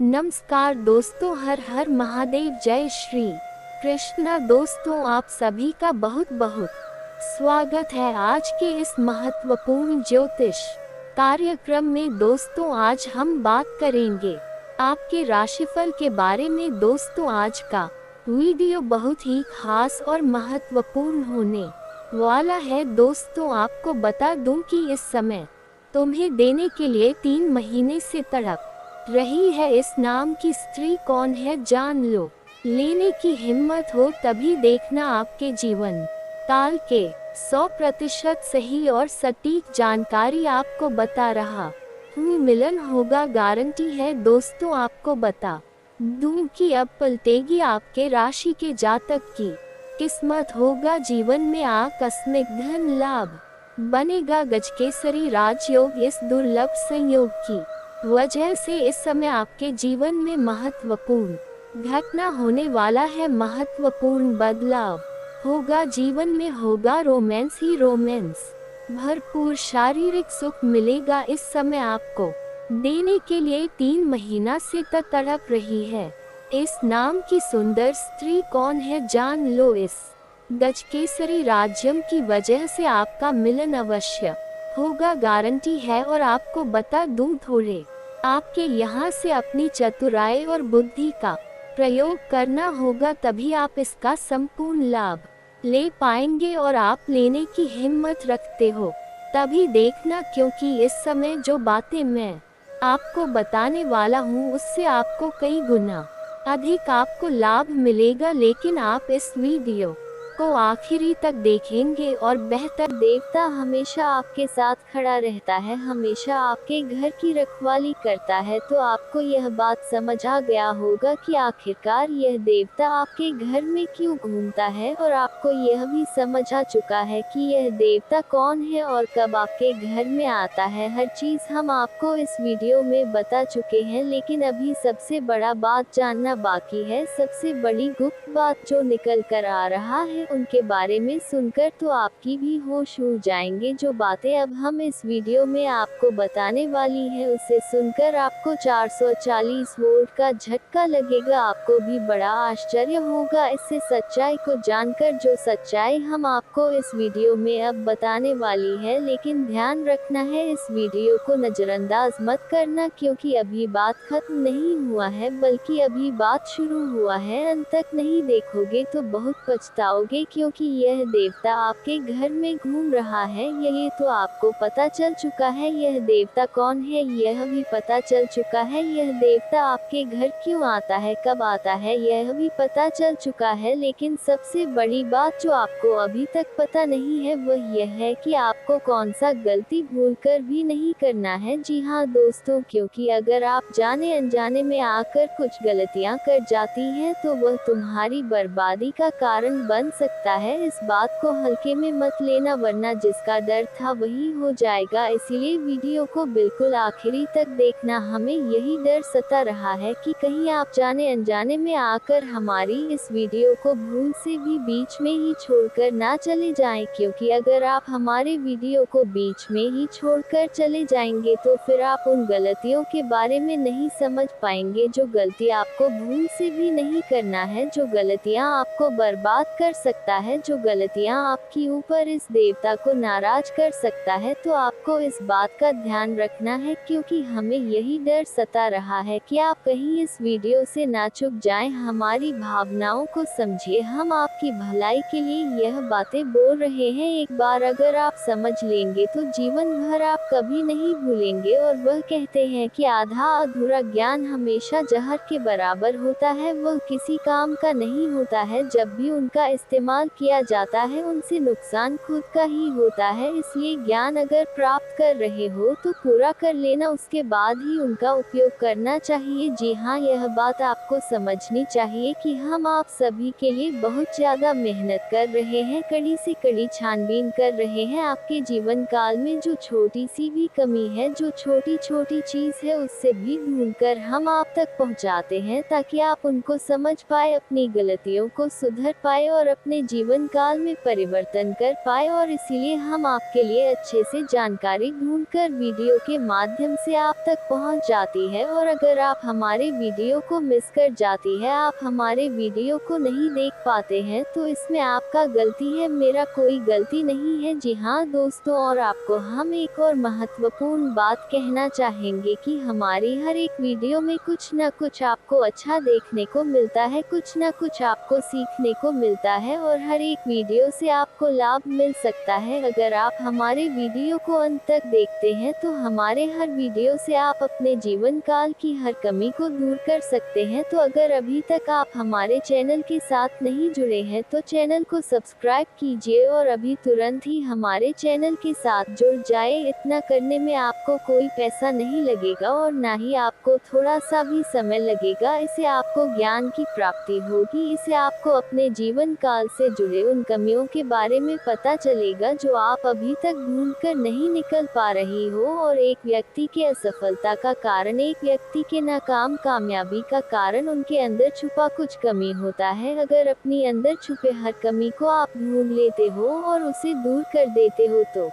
नमस्कार दोस्तों, हर हर महादेव, जय श्री कृष्णा। दोस्तों, आप सभी का बहुत बहुत स्वागत है आज के इस महत्वपूर्ण ज्योतिष कार्यक्रम में। दोस्तों, आज हम बात करेंगे आपके राशिफल के बारे में। दोस्तों, आज का वीडियो बहुत ही खास और महत्वपूर्ण होने वाला है। दोस्तों, आपको बता दूं कि इस समय तुम्हें देने के लिए 3 महीने से तड़प रही है इस नाम की स्त्री कौन है, जान लो। लेने की हिम्मत हो तभी देखना। आपके जीवन काल के 100% सही और सटीक जानकारी आपको बता रहा हूँ। मिलन होगा, गारंटी है। दोस्तों, आपको बता दूं कि अब पलटेगी आपके राशि के जातक की किस्मत। होगा जीवन में आकस्मिक धन लाभ, बनेगा गजकेसरी राजयोग। इस दुर्लभ संयोग की वजह से इस समय आपके जीवन में महत्वपूर्ण घटना होने वाला है। महत्वपूर्ण बदलाव होगा जीवन में, होगा रोमांस ही रोमांस। भरपूर शारीरिक सुख मिलेगा इस समय आपको देने के लिए 3 महीना से तड़प रही है इस नाम की सुंदर स्त्री कौन है, जान लो। इस गजकेसरी राज्यम की वजह से आपका मिलन अवश्य होगा, गारंटी है। और आपको बता दूं, थोड़े आपके यहाँ से अपनी चतुराई और बुद्धि का प्रयोग करना होगा, तभी आप इसका संपूर्ण लाभ ले पाएंगे। और आप लेने की हिम्मत रखते हो तभी देखना, क्योंकि इस समय जो बातें मैं आपको बताने वाला हूँ उससे आपको कई गुना अधिक आपको लाभ मिलेगा। लेकिन आप इस वीडियो को आखिरी तक देखेंगे और बेहतर देवता हमेशा आपके साथ खड़ा रहता है, हमेशा आपके घर की रखवाली करता है। तो आपको यह बात समझ आ गया होगा कि आखिरकार यह देवता आपके घर में क्यों घूमता है, और आपको यह भी समझ आ चुका है कि यह देवता कौन है और कब आपके घर में आता है। हर चीज हम आपको इस वीडियो में बता चुके हैं, लेकिन अभी सबसे बड़ा बात जानना बाकी है। सबसे बड़ी गुप्त बात जो निकल कर आ रहा है उनके बारे में सुनकर तो आपकी भी होश उड़ जाएंगे। जो बातें अब हम इस वीडियो में आपको बताने वाली है उसे सुनकर आपको 440 वोल्ट का झटका लगेगा, आपको भी बड़ा आश्चर्य होगा इससे सच्चाई को जानकर। जो सच्चाई हम आपको इस वीडियो में अब बताने वाली है, लेकिन ध्यान रखना है इस वीडियो को नजरअंदाज मत करना, क्योंकि अभी बात खत्म नहीं हुआ है, बल्कि अभी बात शुरू हुआ है। अंत तक नहीं देखोगे तो बहुत पछताओगे, क्योंकि यह देवता आपके घर में घूम रहा है। ये तो आपको पता चल चुका है यह देवता कौन है, यह भी पता चल चुका है यह देवता आपके घर क्यों आता है, कब आता है, यह भी पता चल चुका है। लेकिन सबसे बड़ी बात जो आपको अभी तक पता नहीं है वह यह है कि आपको कौन सा गलती भूलकर भी नहीं करना है। जी हाँ दोस्तों, क्योंकि अगर आप जाने अनजाने में आकर कुछ गलतियां कर जाती हैं तो वह तुम्हारी बर्बादी का कारण बन सकता है। इस बात को हल्के में मत लेना, वरना जिसका डर था वही हो जाएगा। इसीलिए वीडियो को बिल्कुल आखिरी तक देखना। हमें यही डर सता रहा है कि कहीं आप जाने अनजाने में आकर हमारी इस वीडियो को भूल से भी बीच में ही छोड़कर ना चले जाएं, क्योंकि अगर आप हमारे वीडियो को बीच में ही छोड़कर चले जाएंगे तो फिर आप उन गलतियों के बारे में नहीं समझ पाएंगे जो गलती आपको भूल से भी नहीं करना है, जो गलतियां आपको बर्बाद कर सकता है, जो गलतियां आपकी ऊपर इस देवता को नाराज कर सकता है। तो आपको इस बात का ध्यान रखना है, क्योंकि हमें यही डर सता रहा है कि आप कहीं इस वीडियो से ना चुक जाएं। हमारी भावनाओं को समझिए, हम आपकी भलाई के लिए यह बातें बोल रहे हैं। एक बार अगर आप समझ लेंगे तो जीवन भर आप कभी नहीं भूलेंगे। और वह कहते हैं कि आधा अधूरा ज्ञान हमेशा जहर के बराबर होता है, वह किसी काम का नहीं होता है। जब भी उनका इस्तेमाल किया जाता है उनसे नुकसान खुद का ही होता है। इसलिए ज्ञान अगर प्राप्त कर रहे हो तो पूरा कर लेना, उसके बाद ही उनका उपयोग करना चाहिए। जी हाँ, यह बात आपको समझनी चाहिए कि हम आप सभी के लिए बहुत ज्यादा मेहनत कर रहे हैं, कड़ी से कड़ी छानबीन कर रहे हैं। आपके जीवन काल में जो छोटी सी भी कमी है, जो छोटी छोटी चीज है, उससे भी ढूंढकर हम आप तक पहुंचाते हैं, ताकि आप उनको समझ पाए, अपनी गलतियों को सुधर पाए और अपनी अपने जीवन काल में परिवर्तन कर पाए, और इसीलिए हम आपके लिए अच्छे से जानकारी ढूंढकर वीडियो के माध्यम से आप तक पहुंच जाती है। और अगर आप हमारे वीडियो को मिस कर जाती है, आप हमारे वीडियो को नहीं देख पाते हैं, तो इसमें आपका गलती है, मेरा कोई गलती नहीं है। जी हाँ दोस्तों, और आपको हम एक और महत्वपूर्ण बात कहना चाहेंगे कि हमारी हर एक वीडियो में कुछ न कुछ आपको अच्छा देखने को मिलता है, कुछ न कुछ आपको सीखने को मिलता है, और हर एक वीडियो से आपको लाभ मिल सकता है। अगर आप हमारे वीडियो को अंत तक देखते हैं तो हमारे हर वीडियो से आप अपने जीवन काल की हर कमी को दूर कर सकते हैं। तो अगर अभी तक आप हमारे चैनल के साथ नहीं जुड़े हैं तो चैनल को सब्सक्राइब कीजिए और अभी तुरंत ही हमारे चैनल के साथ जुड़ जाए। इतना करने में आपको कोई पैसा नहीं लगेगा और ना ही आपको थोड़ा सा भी समय लगेगा। इससे आपको ज्ञान की प्राप्ति होगी, इससे आपको अपने जीवन काल से जुड़े उन कमियों के बारे में पता चलेगा जो आप अभी तक ढूंढ कर नहीं निकल पा रही हो। और एक व्यक्ति के असफलता का कारण, एक व्यक्ति के नाकाम कामयाबी का कारण उनके अंदर छुपा कुछ कमी होता है। अगर अपनी अंदर छुपे हर कमी को आप ढूंढ लेते हो और उसे दूर कर देते हो तो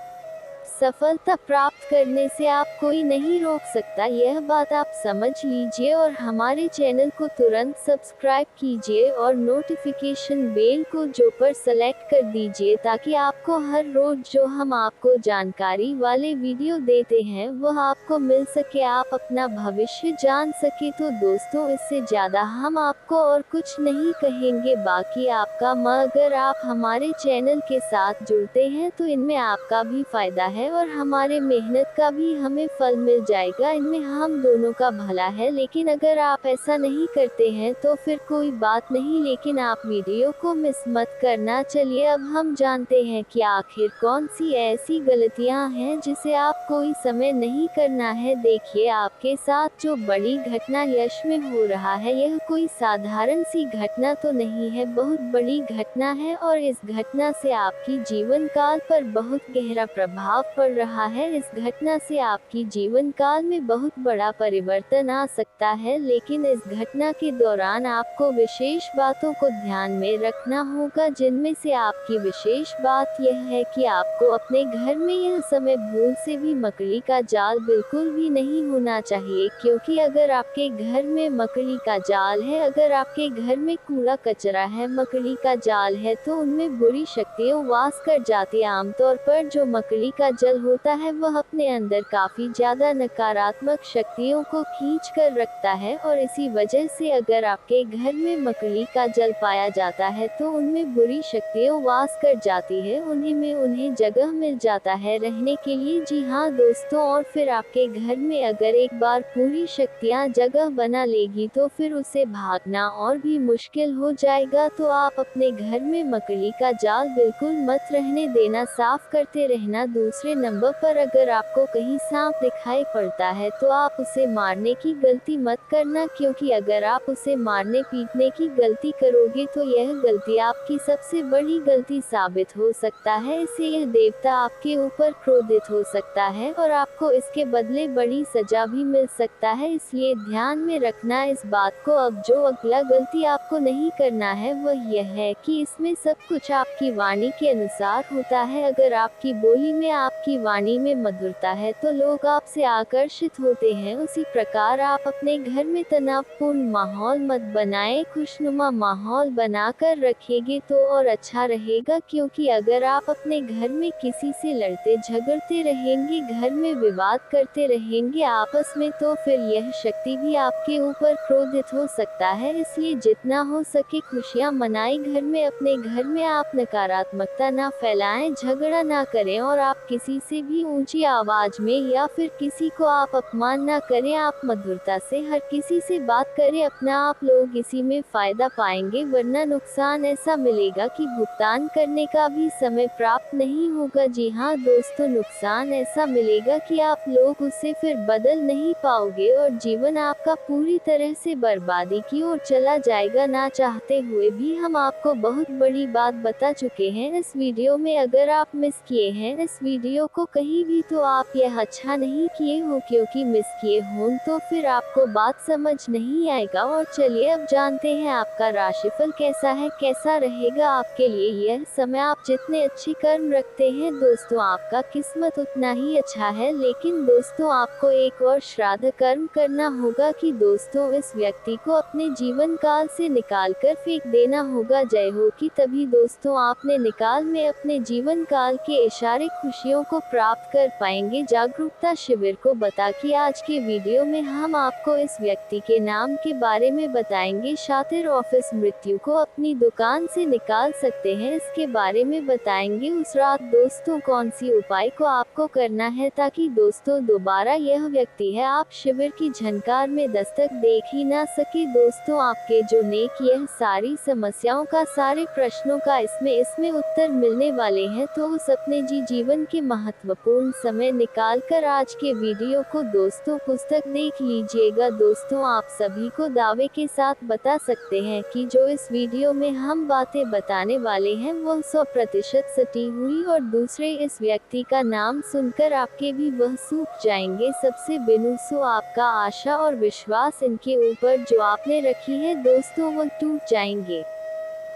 सफलता प्राप्त करने से आप कोई नहीं रोक सकता। यह बात आप समझ लीजिए और हमारे चैनल को तुरंत सब्सक्राइब कीजिए और नोटिफिकेशन बेल को जो पर सेलेक्ट कर दीजिए, ताकि आपको हर रोज जो हम आपको जानकारी वाले वीडियो देते हैं वह आपको मिल सके, आप अपना भविष्य जान सके। तो दोस्तों, इससे ज्यादा हम आपको और कुछ नहीं कहेंगे। बाकी आपका अगर आप हमारे चैनल के साथ जुड़ते हैं तो इनमें आपका भी फायदा है और हमारे मेहनत का भी हमें फल मिल जाएगा, इनमें हम दोनों का भला है। लेकिन अगर आप ऐसा नहीं करते हैं तो फिर कोई बात नहीं, लेकिन आप वीडियो को मिस मत करना। चलिए अब हम जानते हैं कि आखिर कौन सी ऐसी गलतियां हैं जिसे आप कोई समय नहीं करना है। देखिए, आपके साथ जो बड़ी घटना यश में हो रहा है, यह कोई साधारण सी घटना तो नहीं है, बहुत बड़ी घटना है और इस घटना से आपकी जीवन काल पर बहुत गहरा प्रभाव पड़ रहा है। इस घटना से आपकी जीवन काल में बहुत बड़ा परिवर्तन आ सकता है, लेकिन इस घटना के दौरान आपको विशेष बातों को ध्यान में रखना होगा, जिनमें से आपकी विशेष बात यह है कि आपको अपने घर में यह समय भूल से भी मकड़ी का जाल बिल्कुल भी नहीं होना चाहिए। क्योंकि अगर आपके घर में मकड़ी का जाल है, अगर आपके घर में कूड़ा कचरा है, मकड़ी का जाल है, तो उनमें बुरी शक्तियां वास कर जाती है। आमतौर पर जो मकड़ी का जल होता है वह अपने अंदर काफी ज्यादा नकारात्मक शक्तियों को खींच कर रखता है, और इसी वजह से अगर आपके घर में मकड़ी का जल पाया जाता है तो उनमें बुरी शक्तियां वास कर जाती है, उन्हें जगह मिल जाता है रहने के लिए। जी हाँ दोस्तों, और फिर आपके घर में अगर एक बार पूरी शक्तियाँ जगह बना लेगी तो फिर उसे भागना और भी मुश्किल हो जाएगा। तो आप अपने घर में मकड़ी का जाल बिल्कुल मत रहने देना, साफ करते रहना। दूसरे नंबर पर अगर आपको कहीं सांप दिखाई पड़ता है तो आप उसे मारने की गलती मत करना, क्योंकि अगर आप उसे मारने पीटने की गलती करोगे तो यह गलती आपकी सबसे बड़ी गलती साबित हो सकता है। इससे यह देवता आपके ऊपर क्रोधित हो सकता है और आपको इसके बदले बड़ी सजा भी मिल सकता है। इसलिए ध्यान में रखना इस बात को। अब जो अगला गलती आपको नहीं करना है वह यह है कि इसमें सब कुछ आपकी वाणी के अनुसार होता है। अगर आपकी बोली में, आपकी वाणी में मधुरता है तो लोग आपसे आकर्षित होते हैं। उसी प्रकार आप अपने घर में तनावपूर्ण माहौल मत बनाएं, खुशनुमा माहौल बनाकर रखेंगे तो और अच्छा रहेगा। क्योंकि अगर आप अपने घर में किसी से लड़ते झगड़ते रहेंगे, घर में विवाद करते रहेंगे आपस में, तो फिर यह शक्ति भी आपके ऊपर क्रोधित हो सकता है। इसलिए जितना हो सके खुशियां मनाएं घर में। अपने घर में आप नकारात्मकता ना फैलाएं, झगड़ा ना करें और आप किसी से भी ऊंची आवाज में या फिर किसी को आप अपमान ना करें। आप मधुरता से हर किसी से बात करें, अपना आप लोग इसी में फायदा पाएंगे, वरना नुकसान ऐसा मिलेगा कि भुगतान करने का भी समय प्राप्त नहीं होगा। जी हाँ दोस्तों, नुकसान ऐसा मिलेगा कि आप लोग उसे फिर बदल नहीं पाओगे और जीवन आपका पूरी तरह से बर्बादी की ओर चला जाएगा। ना चाहते हुए भी हम आपको बहुत बड़ी बात बता चुके हैं इस वीडियो में। अगर आप मिस किए हैं इस वीडियो वीडियो को कहीं भी तो आप यह अच्छा नहीं किए हो, क्योंकि मिस किए हो तो फिर आपको बात समझ नहीं आएगा। और चलिए अब जानते हैं आपका राशिफल कैसा है, कैसा रहेगा आपके लिए यह समय। आप जितने अच्छे कर्म रखते हैं दोस्तों, आपका किस्मत उतना ही अच्छा है। लेकिन दोस्तों आपको एक और श्राद्ध कर्म करना होगा कि दोस्तों इस व्यक्ति को अपने जीवन काल से निकाल कर फेंक देना होगा। जय हो कि तभी दोस्तों आपने निकाल में अपने जीवन काल के इशारे खुशियों को प्राप्त कर पाएंगे। जागरूकता शिविर को बता कि आज के वीडियो में हम आपको इस व्यक्ति के नाम के बारे में बताएंगे। शातिर ऑफिस मृत्यु को अपनी दुकान से निकाल सकते हैं, इसके बारे में बताएंगे। उस रात दोस्तों कौन सी उपाय को आपको करना है ताकि दोस्तों दोबारा यह व्यक्ति है आप शिविर की झनकार में दस्तक देख ही ना सके। दोस्तों आपके जो नेक यह सारी समस्याओं का, सारे प्रश्नों का इसमें उत्तर मिलने वाले हैं। तो उस अपने जीवन के महत्वपूर्ण समय निकाल कर आज के वीडियो को दोस्तों पुस्तक देख लीजिएगा। दोस्तों आप सभी को दावे के साथ बता सकते हैं कि जो इस वीडियो में हम बातें बताने वाले हैं वह 100% सटी हुई, और दूसरे इस व्यक्ति का नाम सुनकर आपके भी वह सूख जाएंगे सबसे बिनु। सो आपका आशा और विश्वास इनके ऊपर जो आपने रखी है दोस्तों वह टूट जाएंगे।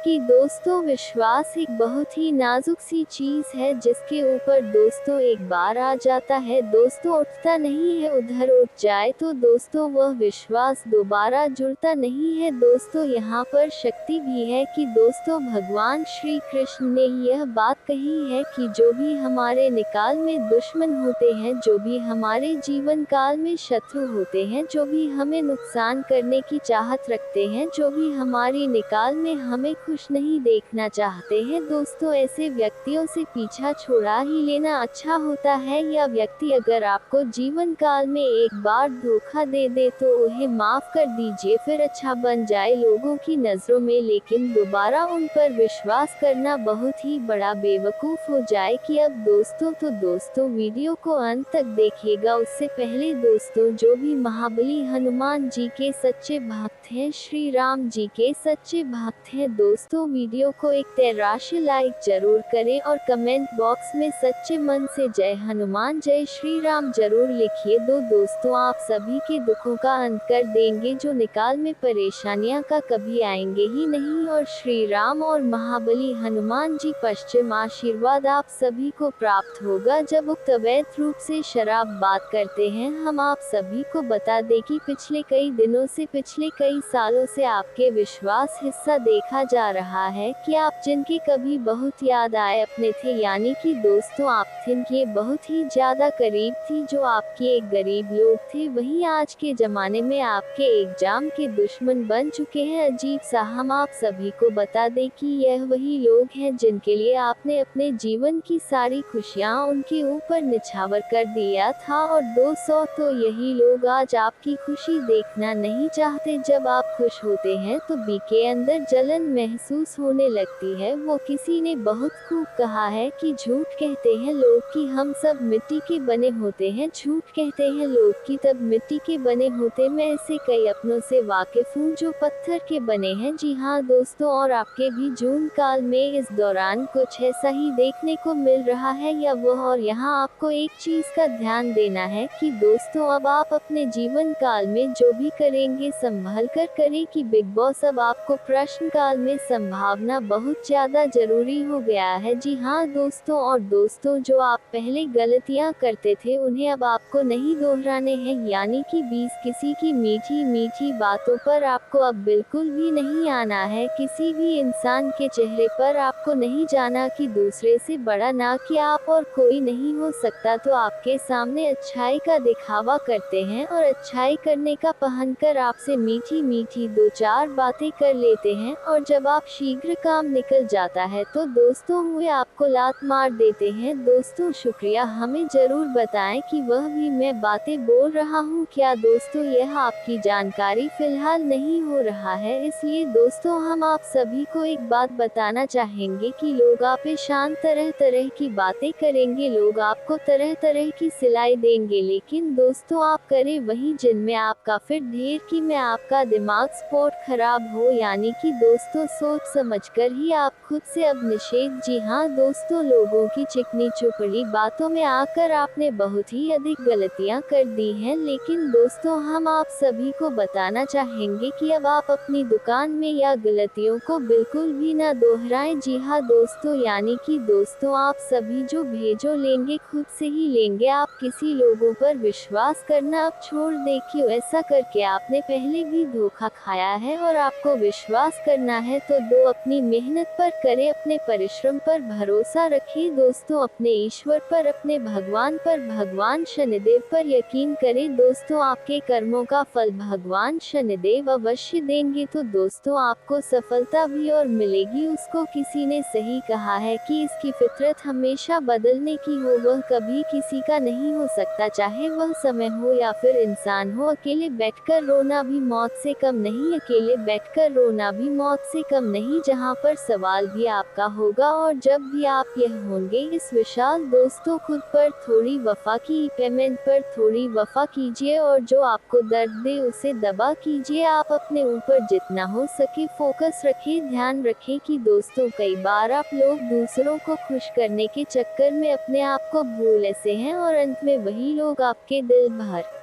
कि दोस्तों विश्वास एक बहुत ही नाजुक सी चीज है जिसके ऊपर दोस्तों एक बार आ जाता है दोस्तों उठता नहीं है। उधर उठ जाए तो दोस्तों वह विश्वास दोबारा जुड़ता नहीं है। दोस्तों यहाँ पर शक्ति भी है कि दोस्तों भगवान श्री कृष्ण ने यह बात कही है कि जो भी हमारे निकाल में दुश्मन होते हैं, जो भी हमारे जीवन काल में शत्रु होते हैं, जो भी हमें नुकसान करने की चाहत रखते हैं, जो भी हमारी निकाल में हमें खुश नहीं देखना चाहते हैं, दोस्तों ऐसे व्यक्तियों से पीछा छोड़ा ही लेना अच्छा होता है। या व्यक्ति अगर आपको जीवन काल में एक बार धोखा दे दे तो उन्हें माफ कर दीजिए, फिर अच्छा बन जाए लोगों की नजरों में, लेकिन दोबारा उन पर विश्वास करना बहुत ही बड़ा बेवकूफ हो जाए। कि अब दोस्तों वीडियो को अंत तक देखिएगा। उससे पहले दोस्तों जो भी महाबली हनुमान जी के सच्चे भक्त हैं, श्री राम जी के सच्चे भक्त हैं, दोस्तों वीडियो को एक राशि लाइक जरूर करें और कमेंट बॉक्स में सच्चे मन से जय हनुमान जय श्री राम जरूर लिखिए। दोस्तों आप सभी के दुखों का अंत कर देंगे, जो निकाल में परेशानियां का कभी आएंगे ही नहीं, और श्री राम और महाबली हनुमान जी पश्चिम आशीर्वाद आप सभी को प्राप्त होगा। जब उक्त अवैध रूप से शराब बात करते हैं, हम आप सभी को बता दें कि पिछले कई दिनों से, पिछले कई सालों से आपके विश्वास हिस्सा देखा जा रहा है कि आप जिनकी कभी बहुत याद आए अपने थे, यानी कि दोस्तों आप जिनके बहुत ही ज्यादा करीब थी, जो आपके एक गरीब लोग थे, वही आज के जमाने में आपके एग्जाम के दुश्मन बन चुके हैं। अजीब सा हम आप सभी को बता दें कि यह वही लोग हैं जिनके लिए आपने अपने जीवन की सारी खुशियां उनके ऊपर निछावर कर दिया था, और दोस्तों तो यही लोग आज आपकी खुशी देखना नहीं चाहते। जब आप खुश होते हैं तो बी के अंदर जलन महसूस होने लगती है। वो किसी ने बहुत खूब कहा है कि झूठ कहते हैं लोग कि हम सब मिट्टी के बने होते हैं, झूठ कहते हैं लोग कि तब मिट्टी के बने होते। मैं ऐसे कई अपनों से वाकिफ हूँ जो पत्थर के बने हैं। जी हाँ दोस्तों, और आपके भी जून काल में इस दौरान कुछ ऐसा ही देखने को मिल रहा है या वह। और यहाँ आपको एक चीज का ध्यान देना है कि दोस्तों अब आप अपने जीवन काल में जो भी करेंगे संभल कर करें। कि बिग बॉस अब आपको प्रश्न काल में संभावना बहुत ज्यादा जरूरी हो गया है। जी हाँ दोस्तों, और दोस्तों जो आप पहले गलतियाँ करते थे उन्हें अब आपको नहीं दोहराने हैं, यानी कि 20 किसी की मीठी मीठी बातों पर आपको अब बिल्कुल भी नहीं आना है। किसी भी इंसान के चेहरे पर आपको नहीं जाना कि दूसरे से बड़ा ना कि आप और कोई नहीं हो सकता, तो आपके सामने अच्छाई का दिखावा करते हैं और अच्छाई करने का पहनकर आपसे मीठी मीठी दो चार बातें कर लेते हैं, और जब आप शीघ्र काम निकल जाता है तो दोस्तों हुए आपको लात मार देते हैं। दोस्तों शुक्रिया, हमें जरूर बताएं कि वह भी मैं बातें बोल रहा हूँ क्या। दोस्तों यह आपकी जानकारी फिलहाल नहीं हो रहा है, इसलिए दोस्तों हम आप सभी को एक बात बताना चाहेंगे कि लोग आप पे शान तरह तरह की बातें करेंगे, लोग आपको तरह तरह की सिलाई देंगे, लेकिन दोस्तों आप करें वही जिनमें आपका फिर ढेर की में आपका दिमाग स्पोर्ट खराब हो, यानी कि दोस्तों सोच समझकर ही आप खुद से अब निषेध। जी हाँ दोस्तों, लोगों की चिकनी चुपड़ी बातों में आकर आपने बहुत ही अधिक गलतियां कर दी हैं, लेकिन दोस्तों हम आप सभी को बताना चाहेंगे कि अब आप अपनी दुकान में या गलतियों को बिल्कुल भी ना दोहराएं। जी हाँ दोस्तों, यानी कि दोस्तों आप सभी जो भेजो लेंगे खुद से ही लेंगे। आप किसी लोगों पर विश्वास करना अब छोड़ दें, क्यों ऐसा करके आपने पहले भी धोखा खाया है और आपको विश्वास करना है तो दो अपनी मेहनत पर करें, अपने परिश्रम पर भरोसा रखें दोस्तों, अपने ईश्वर पर, अपने भगवान पर, भगवान शनिदेव पर यकीन करें दोस्तों। आपके कर्मों का फल भगवान शनिदेव अवश्य देंगे। तो दोस्तों आपको सफलता भी और मिलेगी। उसको किसी ने सही कहा है कि इसकी फितरत हमेशा बदलने की हो, वह कभी किसी का नहीं हो सकता, चाहे वह समय हो या फिर इंसान हो। अकेले बैठकर रोना भी मौत से कम नहीं, अकेले बैठकर रोना भी मौत से कम नहीं, जहां पर सवाल भी आपका होगा और जब भी आप यह होंगे इस विशाल दोस्तों खुद पर थोड़ी वफा की, पेमेंट पर थोड़ी वफा कीजिए और जो आपको दर्द दे उसे दबा कीजिए। आप अपने ऊपर जितना हो सके फोकस रखें। ध्यान रखें कि दोस्तों कई बार आप लोग दूसरों को खुश करने के चक्कर में अपने आप को भूल ऐसे हैं और अंत में वही लोग आपके दिल भर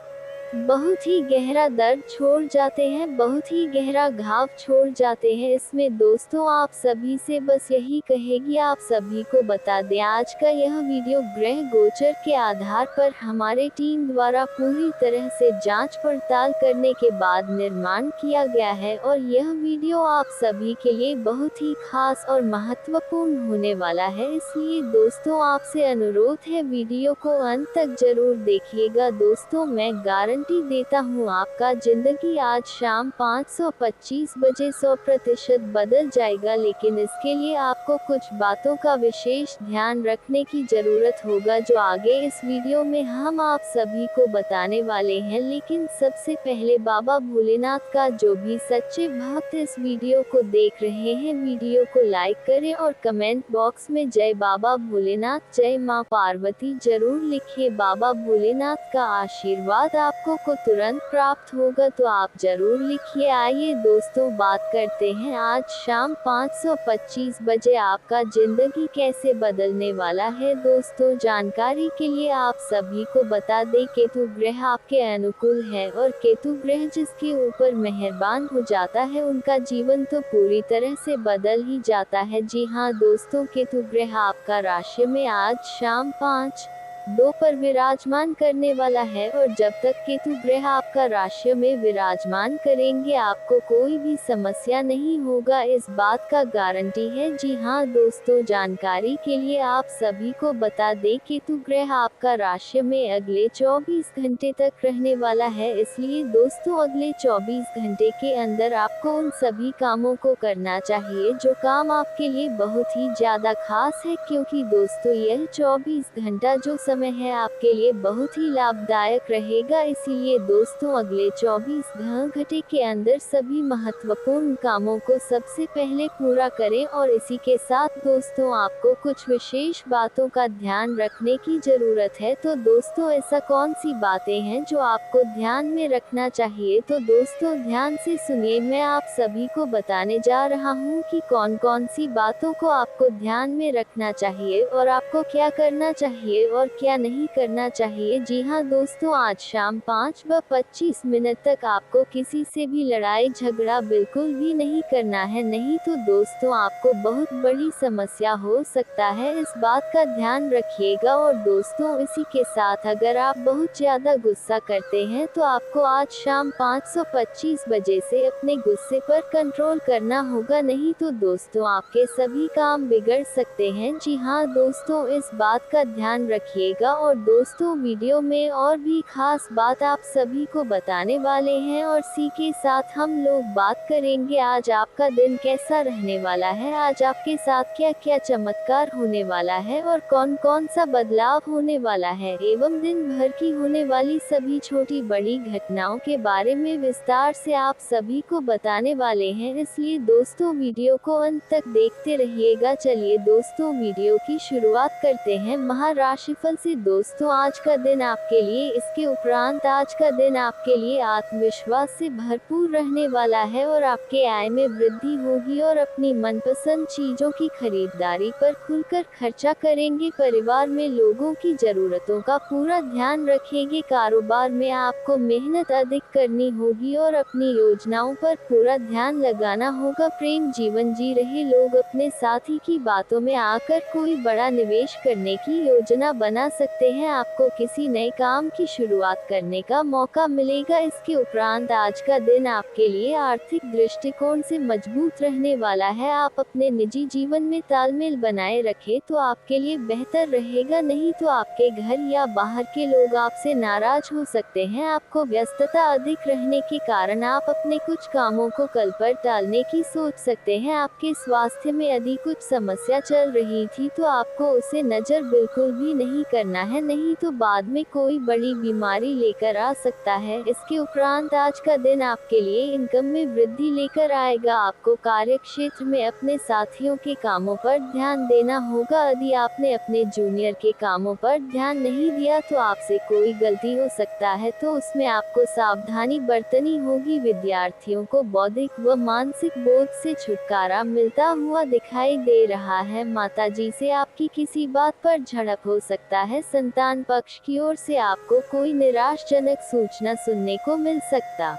बहुत ही गहरा दर्द छोड़ जाते हैं, बहुत ही गहरा घाव छोड़ जाते हैं। इसमें दोस्तों आप सभी से बस यही कहेगी, आप सभी को बता दें आज का यह वीडियो ग्रह गोचर के आधार पर हमारे टीम द्वारा पूरी तरह से जांच पड़ताल करने के बाद निर्माण किया गया है और यह वीडियो आप सभी के लिए बहुत ही खास और महत्वपूर्ण होने वाला है। इसलिए दोस्तों आपसे अनुरोध है वीडियो को अंत तक जरूर देखिएगा। दोस्तों मैं गारंटी देता हूँ आपका जिंदगी आज शाम 5:25 बजे 100% बदल जाएगा, लेकिन इसके लिए आपको कुछ बातों का विशेष ध्यान रखने की जरूरत होगा जो आगे इस वीडियो में हम आप सभी को बताने वाले हैं। लेकिन सबसे पहले बाबा भोलेनाथ का जो भी सच्चे भक्त इस वीडियो को देख रहे हैं वीडियो को लाइक करें और कमेंट बॉक्स में जय बाबा भोलेनाथ, जय मां पार्वती जरूर लिखिए। बाबा भोलेनाथ का आशीर्वाद आपको को तुरंत प्राप्त होगा, तो आप जरूर लिखिए। आइए दोस्तों बात करते हैं आज शाम 5:25 बजे आपका जिंदगी कैसे बदलने वाला है। दोस्तों जानकारी के लिए आप सभी को बता दें केतु ग्रह आपके अनुकूल है और केतु ग्रह जिसके ऊपर मेहरबान हो जाता है उनका जीवन तो पूरी तरह से बदल ही जाता है। जी हाँ दोस्तों, केतु ग्रह आपका राशि में आज शाम 5:02 पर विराजमान करने वाला है और जब तक केतु ग्रह आपका राशि में विराजमान करेंगे आपको कोई भी समस्या नहीं होगा, इस बात का गारंटी है। जी हाँ दोस्तों, जानकारी के लिए आप सभी को बता दें केतु ग्रह आपका राशि में अगले 24 घंटे तक रहने वाला है। इसलिए दोस्तों अगले 24 घंटे के अंदर आपको उन सभी कामों को करना चाहिए जो काम आपके लिए बहुत ही ज्यादा खास है, क्योंकि दोस्तों यह 24 घंटा जो समय है आपके लिए बहुत ही लाभदायक रहेगा। इसीलिए दोस्तों अगले 24 घंटे के अंदर सभी महत्वपूर्ण कामों को सबसे पहले पूरा करें और इसी के साथ दोस्तों आपको कुछ विशेष बातों का ध्यान रखने की जरूरत है। तो दोस्तों ऐसा कौन सी बातें हैं जो आपको ध्यान में रखना चाहिए, तो दोस्तों ध्यान से सुनिए, मैं आप सभी को बताने जा रहा हूँ कि कौन कौन सी बातों को आपको ध्यान में रखना चाहिए और आपको क्या करना चाहिए और क्या नहीं करना चाहिए। जी हाँ दोस्तों, आज शाम 5:25 तक आपको किसी से भी लड़ाई झगड़ा बिल्कुल भी नहीं करना है, नहीं तो दोस्तों आपको बहुत बड़ी समस्या हो सकता है, इस बात का ध्यान रखिएगा। और दोस्तों इसी के साथ अगर आप बहुत ज्यादा गुस्सा करते हैं तो आपको आज शाम 5:25 बजे से अपने गुस्से पर कंट्रोल करना होगा, नहीं तो दोस्तों आपके सभी काम बिगड़ सकते हैं। जी हाँ दोस्तों, इस बात का ध्यान रखिएगा। और दोस्तों वीडियो में और भी खास बात आप सभी को बताने वाले हैं और इसी के साथ हम लोग बात करेंगे आज आपका दिन कैसा रहने वाला है, आज आपके साथ क्या क्या चमत्कार होने वाला है और कौन कौन सा बदलाव होने वाला है, एवं दिन भर की होने वाली सभी छोटी बड़ी घटनाओं के बारे में विस्तार से आप सभी को बताने वाले हैं। इसलिए दोस्तों वीडियो को अंत तक देखते रहिएगा। चलिए दोस्तों वीडियो की शुरुआत करते हैं महाराशिफल से दोस्तों आज का दिन आपके लिए, इसके उपरांत आज का दिन आपके लिए आत्मविश्वास से भरपूर रहने वाला है और आपके आय में वृद्धि होगी और अपनी मनपसंद चीजों की खरीदारी पर खुलकर खर्चा करेंगे। परिवार में लोगों की जरूरतों का पूरा ध्यान रखेंगे। कारोबार में आपको मेहनत अधिक करनी होगी और अपनी योजनाओं पर पूरा ध्यान लगाना होगा। प्रेम जीवन जी रहे लोग अपने साथी की बातों में आकर कोई बड़ा निवेश करने की योजना बना सकते हैं। आपको किसी नए काम की शुरुआत करने का मौका मिलेगा। इसके उपरांत आज का दिन आपके लिए आर्थिक दृष्टिकोण से मजबूत रहने वाला है। आप अपने निजी जीवन में तालमेल बनाए रखें तो आपके लिए बेहतर रहेगा, नहीं तो आपके घर या बाहर के लोग आपसे नाराज हो सकते हैं। आपको व्यस्तता अधिक रहने के कारण आप अपने कुछ कामों को कल पर टालने की सोच सकते हैं। आपके स्वास्थ्य में यदि कुछ समस्या चल रही थी तो आपको उसे नजर बिल्कुल भी नहीं करना है, नहीं तो बाद में कोई बड़ी बीमारी लेकर आ सकता है। इसके उपरांत आज का दिन आपके लिए इनकम में वृद्धि लेकर आएगा। आपको कार्य क्षेत्र में अपने साथियों के कामों पर ध्यान देना होगा। यदि आपने अपने जूनियर के कामों पर ध्यान नहीं दिया तो आपसे कोई गलती हो सकता है, तो उसमें आपको सावधानी बरतनी होगी। विद्यार्थियों को बौद्धिक व मानसिक बोझ से छुटकारा मिलता हुआ दिखाई दे रहा है। माताजी से आपकी किसी बात पर झड़प हो सकता है। संतान पक्ष की ओर से आपको कोई निराशाजनक सूचना सुनने को मिल सकता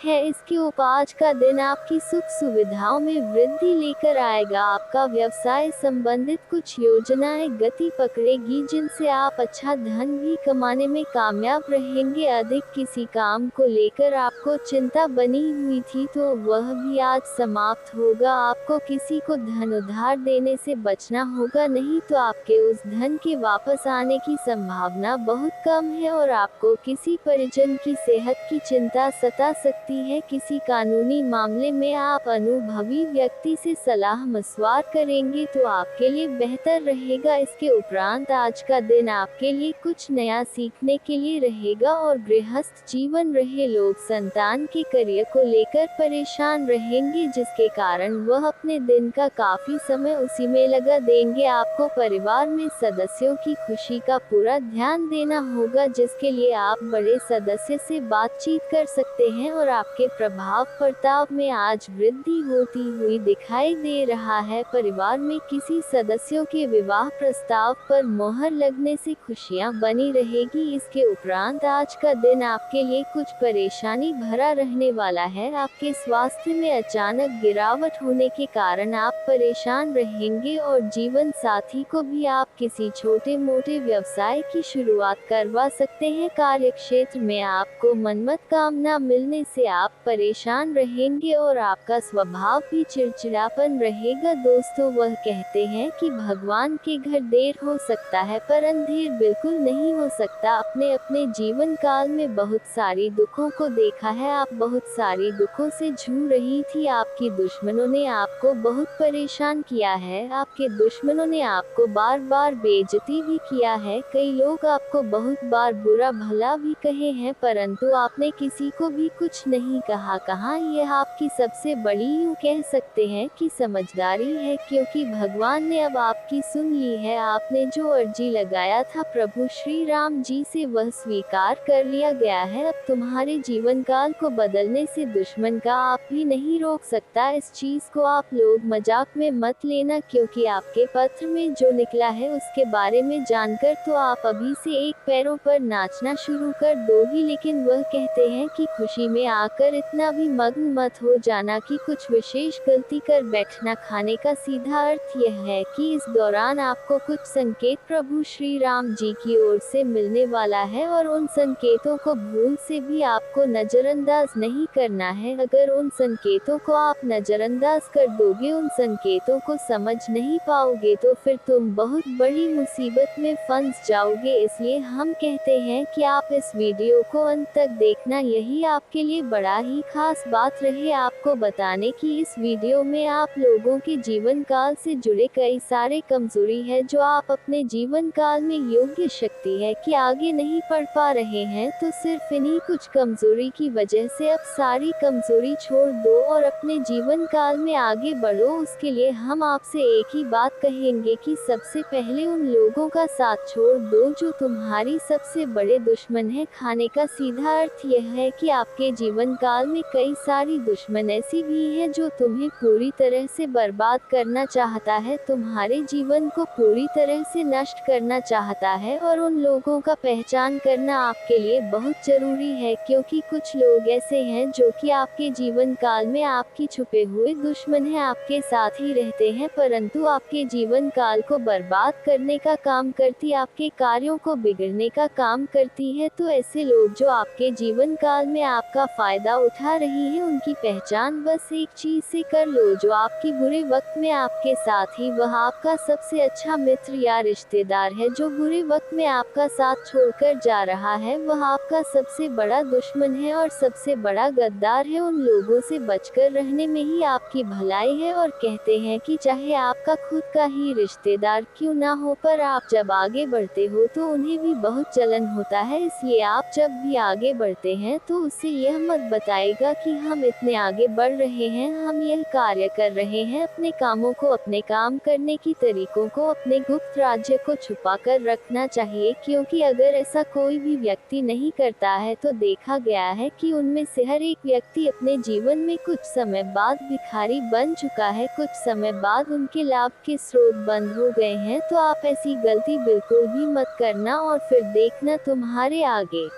है। इसके आज का दिन आपकी सुख सुविधाओं में वृद्धि लेकर आएगा। आपका व्यवसाय संबंधित कुछ योजनाएं गति पकड़ेगी जिनसे आप अच्छा धन भी कमाने में कामयाब रहेंगे। अधिक किसी काम को लेकर आपको चिंता बनी हुई थी तो वह भी आज समाप्त होगा। आपको किसी को धन उधार देने से बचना होगा, नहीं तो आपके उस धन के वापस आने की संभावना बहुत कम है और आपको किसी परिजन की सेहत की चिंता सता सकती है। किसी कानूनी मामले में आप अनुभवी व्यक्ति से सलाह मशवरा करेंगे तो आपके लिए बेहतर रहेगा। इसके उपरांत आज का दिन आपके लिए कुछ नया सीखने के लिए रहेगा और गृहस्थ जीवन रहे लोग संतान के करियर को लेकर परेशान रहेंगे, जिसके कारण वह अपने दिन का काफी समय उसी में लगा देंगे। आपको परिवार में सदस्यों की खुशी का पूरा ध्यान देना होगा, जिसके लिए आप बड़े सदस्य से बातचीत कर सकते हैं और आपके प्रभाव प्रताप में आज वृद्धि होती हुई दिखाई दे रहा है। परिवार में किसी सदस्यों के विवाह प्रस्ताव पर मोहर लगने से खुशियां बनी रहेगी। इसके उपरांत आज का दिन आपके लिए कुछ परेशानी भरा रहने वाला है। आपके स्वास्थ्य में अचानक गिरावट होने के कारण आप परेशान रहेंगे और जीवन साथी को भी आप किसी छोटे मोटे व्यवसाय की शुरुआत करवा सकते हैं। कार्य क्षेत्र में आपको मनमत काम न मिलने से आप परेशान रहेंगे और आपका स्वभाव भी चिड़चिड़ापन रहेगा। दोस्तों, वह कहते हैं कि भगवान के घर देर हो सकता है पर अंधेर बिल्कुल नहीं हो सकता। अपने अपने जीवन काल में बहुत सारी दुखों को देखा है। आप बहुत सारी दुखों से जूझ रही थी। आपकी दुश्मनों ने आपको बहुत परेशान किया है। आपके दुश्मनों ने आपको बार बार बेइज्जती भी किया है। कई लोग आपको बहुत बार बुरा भला भी कहे हैं, परंतु आपने किसी को भी कुछ नहीं कहा। यह आपकी सबसे बड़ी यूं कह सकते हैं कि समझदारी है, क्योंकि भगवान ने अब आपकी सुन ली है। आपने जो अर्जी लगाया था प्रभु श्री राम जी से वह स्वीकार कर लिया गया है। अब तुम्हारे जीवन काल को बदलने से दुश्मन का आप भी नहीं रोक सकता। इस चीज को आप लोग मजाक में मत लेना, क्योंकि आपके पत्र में जो निकला है उसके बारे में जानकर तो आप अभी से एक पैरों पर नाचना शुरू कर दोगी। लेकिन वह कहते हैं कि खुशी में आकर इतना भी मग्न मत हो जाना कि कुछ विशेष गलती कर बैठना। खाने का सीधा अर्थ यह है कि इस दौरान आपको कुछ संकेत प्रभु श्री राम जी की ओर से मिलने वाला है और उन संकेतों को भूल से भी आपको नजरअंदाज नहीं करना है। अगर उन संकेतों को आप नजरअंदाज कर दोगे, उन संकेतों को समझ नहीं पाओगे, तो फिर तुम बहुत बड़ी मुसीबत में फंस जाओगे। इसलिए हम कहते हैं कि आप इस वीडियो को अंत तक देखना, यही आपके लिए बड़ा ही खास बात रही आपको बताने की इस वीडियो में आप लोगों के जीवन काल से जुड़े कई सारे कमजोरी है जो आप अपने जीवन काल में योग्य शक्ति है कि आगे नहीं बढ़ पा रहे हैं, तो सिर्फ इन्हीं कुछ कमजोरी की वजह से अब सारी कमजोरी छोड़ दो और अपने जीवन काल में आगे बढ़ो। उसके लिए हम आपसे एक ही बात कहेंगे कि सबसे पहले उन लोगों का साथ छोड़ दो जो तुम्हारी सबसे बड़े दुश्मन है। खाने का सीधा अर्थ यह है कि आपके जीवन काल में कई सारी दुश्मन ऐसी भी है जो तुम्हें पूरी तरह से बर्बाद करना चाहता है, तुम्हारे जीवन को पूरी तरह से नष्ट करना चाहता है, और उन लोगों का पहचान करना आपके लिए बहुत जरूरी है, क्योंकि कुछ लोग ऐसे हैं जो कि आपके जीवन काल में आपकी छुपे हुए दुश्मन है, आपके साथ ही रहते हैं परंतु आपके जीवन काल को बर्बाद करने का काम करती, आपके कार्यों को बिगड़ने का काम करती है। तो ऐसे लोग जो आपके जीवन काल में आपका फायदा उठा रही है, उनकी पहचान बस एक चीज से कर लो, जो आपके बुरे वक्त में आपके साथ ही वह आपका सबसे अच्छा मित्र या रिश्तेदार है, जो बुरे वक्त में आपका साथ छोड़कर जा रहा है वह आपका सबसे बड़ा दुश्मन है और सबसे बड़ा गद्दार है। उन लोगों से बचकर रहने में ही आपकी भलाई है, और कहते हैं कि चाहे आपका खुद का ही रिश्तेदार क्यों ना हो, पर आप जब आगे बढ़ते हो तो उन्हें भी बहुत जलन होता है। इसलिए आप जब भी आगे बढ़ते हैं तो उससे यह मत बताएगा कि हम इतने आगे बढ़ रहे हैं, हम यह कार्य कर रहे हैं। अपने कामों को, अपने काम करने की तरीकों को, अपने गुप्त राज्य को छुपा कर रखना चाहिए, क्योंकि अगर ऐसा कोई भी व्यक्ति नहीं करता है तो देखा गया है कि उनमें से हर एक व्यक्ति अपने जीवन में कुछ समय बाद भिखारी बन चुका है, कुछ समय बाद उनके लाभ के स्रोत बंद हो गए हैं। तो आप ऐसी गलती बिल्कुल भी मत करना और फिर देखना तुम्हारे आगे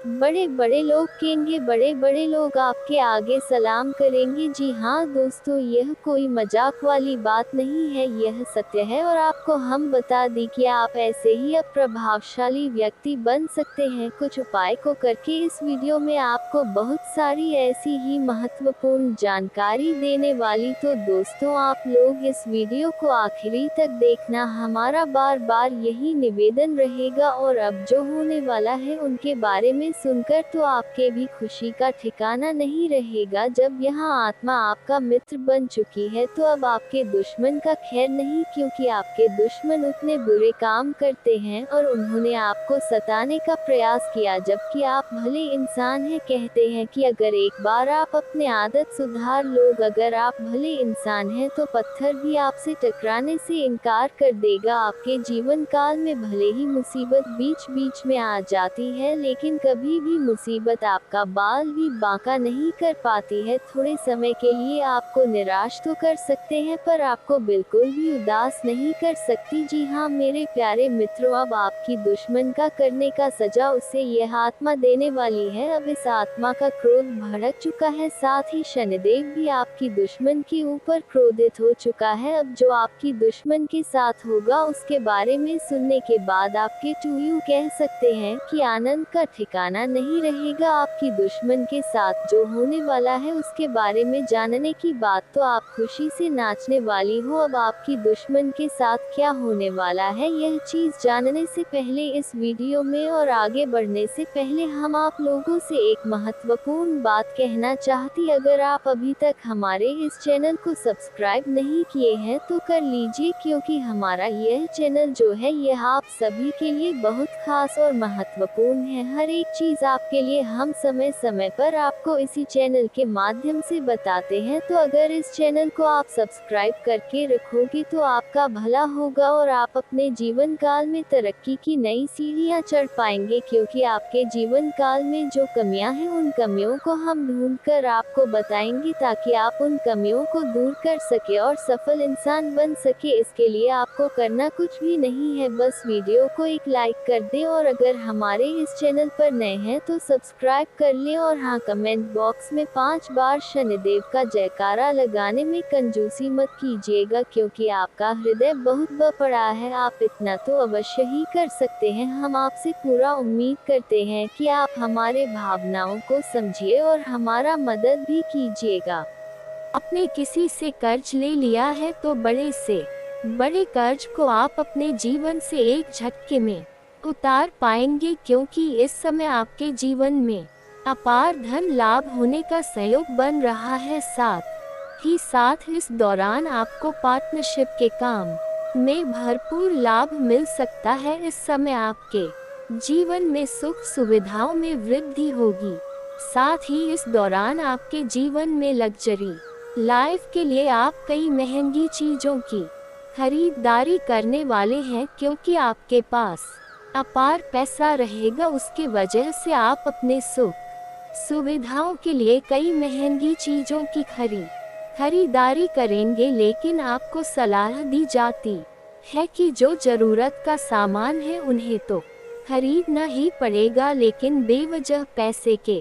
बड़े बड़े लोग कहेंगे, बड़े बड़े लोग आपके आगे सलाम करेंगे। जी हाँ दोस्तों, यह कोई मजाक वाली बात नहीं है, यह सत्य है, और आपको हम बता दें कि आप ऐसे ही अब प्रभावशाली व्यक्ति बन सकते हैं कुछ उपाय को करके। इस वीडियो में आपको बहुत सारी ऐसी ही महत्वपूर्ण जानकारी देने वाली, तो दोस्तों आप लोग इस वीडियो को आखिरी तक देखना, हमारा बार बार यही निवेदन रहेगा। और अब जो होने वाला है उनके बारे में सुनकर तो आपके भी खुशी का ठिकाना नहीं रहेगा। जब यहाँ आत्मा आपका मित्र बन चुकी है तो अब आपके दुश्मन का खैर नहीं, क्योंकि आपके दुश्मन उतने बुरे काम करते हैं और उन्होंने आपको सताने का प्रयास किया, जबकि आप भले इंसान हैं। कहते हैं कि अगर एक बार आप अपने आदत सुधार लोग, अगर आप भले इंसान हैं तो पत्थर भी आपसे टकराने से इनकार कर देगा। आपके जीवन काल में भले ही मुसीबत बीच बीच में आ जाती है, लेकिन कभी भी मुसीबत आपका बाल भी बांका नहीं कर पाती है। थोड़े समय के लिए आपको निराश तो कर सकते हैं, पर आपको बिल्कुल भी उदास नहीं कर सकती। जी हाँ मेरे प्यारे मित्रों, अब आपकी दुश्मन का करने का सजा उसे यह आत्मा देने वाली है। अब इस आत्मा का क्रोध भड़क चुका है, साथ ही शनिदेव भी आपकी दुश्मन के ऊपर क्रोधित हो चुका है। अब जो आपकी दुश्मन के साथ होगा उसके बारे में सुनने के बाद आपके टूयू कह सकते हैं कि आनंद का ठिकाना नहीं रहेगा। आपकी दुश्मन के साथ जो होने वाला है उसके बारे में जानने की बात तो आप खुशी से नाचने वाली हो। अब आपकी दुश्मन के साथ क्या होने वाला है, यह चीज जानने से पहले इस वीडियो में और आगे बढ़ने से पहले हम आप लोगों से एक महत्वपूर्ण बात कहना चाहती। अगर आप अभी तक हमारे इस चैनल को सब्सक्राइब नहीं किए हैं तो कर लीजिए, क्योंकि हमारा यह चैनल जो है यह आप सभी के लिए बहुत खास और महत्वपूर्ण है। हर एक चीज आपके लिए हम समय समय पर आपको इसी चैनल के माध्यम से बताते हैं। तो अगर इस चैनल को आप सब्सक्राइब करके रखोगे तो आपका भला होगा और आप अपने जीवन काल में तरक्की की नई सीढ़ियां चढ़ पाएंगे, क्योंकि आपके जीवन काल में जो कमियां हैं उन कमियों को हम ढूंढकर आपको बताएंगे, ताकि आप उन कमियों को दूर कर सके और सफल इंसान बन सके। इसके लिए आपको करना कुछ भी नहीं है, बस वीडियो को एक लाइक कर दें, और अगर हमारे इस चैनल पर नए हैं तो सब्सक्राइब कर लें। और हाँ, कमेंट बॉक्स में 5 बार शनिदेव का जयकारा लगाने में कंजूसी मत कीजिएगा, क्योंकि आपका हृदय बहुत बड़ा है, आप इतना तो अवश्य ही कर सकते हैं। हम आपसे पूरा उम्मीद करते हैं कि आप हमारे भावनाओं को समझिए और हमारा मदद भी कीजिएगा। आपने किसी से कर्ज ले लिया है तो बड़े से बड़े कर्ज को आप अपने जीवन से एक झटके में उतार पाएंगे, क्योंकि इस समय आपके जीवन में अपार धन लाभ होने का संयोग बन रहा है। साथ ही साथ इस दौरान आपको पार्टनरशिप के काम में भरपूर लाभ मिल सकता है। इस समय आपके जीवन में सुख सुविधाओं में वृद्धि होगी। साथ ही इस दौरान आपके जीवन में लग्जरी लाइफ के लिए आप कई महंगी चीजों की खरीदारी करने वाले हैं, क्योंकि आपके पास अपार पैसा रहेगा। उसके वजह से आप अपने सुख सुविधाओं के लिए कई महंगी चीजों की खरीदारी करेंगे। लेकिन आपको सलाह दी जाती है कि जो जरूरत का सामान है उन्हें तो खरीदना ही पड़ेगा, लेकिन बेवजह पैसे के